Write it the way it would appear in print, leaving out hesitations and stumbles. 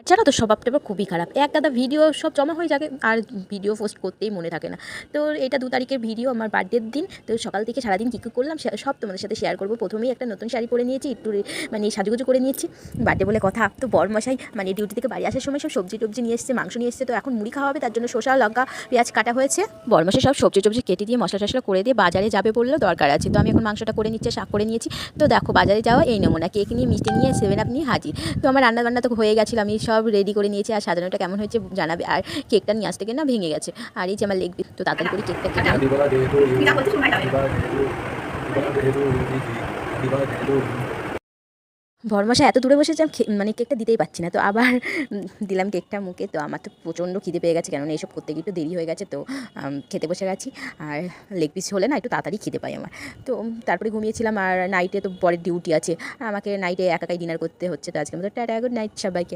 জানো তো স্বভাবটা এবার খুবই খারাপ। এক গাদা ভিডিও সব জমা হয়ে যাবে আর ভিডিও পোস্ট করতেই মনে থাকে না। তো এটা ২ তারিখের ভিডিও, আমার বার্থডের দিন। তো সকাল থেকে সারাদিন কী করলাম সব তোমাদের সাথে শেয়ার করব। প্রথমেই একটা নতুন শাড়ি পরে নিয়েছি, একটু মানে সাজুগুজু করে নিয়েছি, বার্থডে বলে কথা। তো বরমশাই মানে ডিউটি থেকে বাড়ি আসার সময় সব সবজি টবজি নিয়ে এসেছে, মাংস নিয়ে এসেছে। তো এখন মুড়ি খাওয়া হবে, তার জন্য শসা লঙ্কা পেঁয়াজ কাটা হয়েছে। বরমশাই সব সবজি টবজি কেটে দিয়ে মশলা টশলা করে দিয়ে বাজারে যাবে বললো, দরকার আছে। তো আমি এখন মাংসটা করে নিচ্ছি, শাক করে নিয়েছি। তো দেখো বাজারে যাওয়া এই নমুনা, কেক নিয়ে মিষ্টি নিয়ে 7 আপ নিয়ে হাজির। তো আমার রান্না বান্না তো হয়ে গেছিলো, আমি সব রেডি করে নিয়েছি। আর সাজানোটা কেমন হয়েছে জানাবে। আর কেকটা নিয়ে আসতে গিয়ে না ভেঙে গেছে। আর এই যে আমার লেগ পিস, তো তাড়াতাড়ি করে কেকটা কেটে বরমশাই এত দূরে বসেছে, আমি মানে কেকটা দিতেই পারছি না। তো আবার দিলাম কেকটা মুখে। তো আমার তো প্রচণ্ড খিদে পেয়ে গেছে, কেননা এইসব করতে গিয়ে একটু দেরি হয়ে গেছে। তো খেতে বসে গেছি। আর লেগ পিস হলে না একটু তাড়াতাড়ি খিদে পাই আমার। তো তারপরে ঘুমিয়েছিলাম। আর নাইটে তো পরের ডিউটি আছে, আমাকে নাইটে একাই ডিনার করতে হচ্ছে। তো আজকের মতো টাটা, গুড নাইট সবাইকে।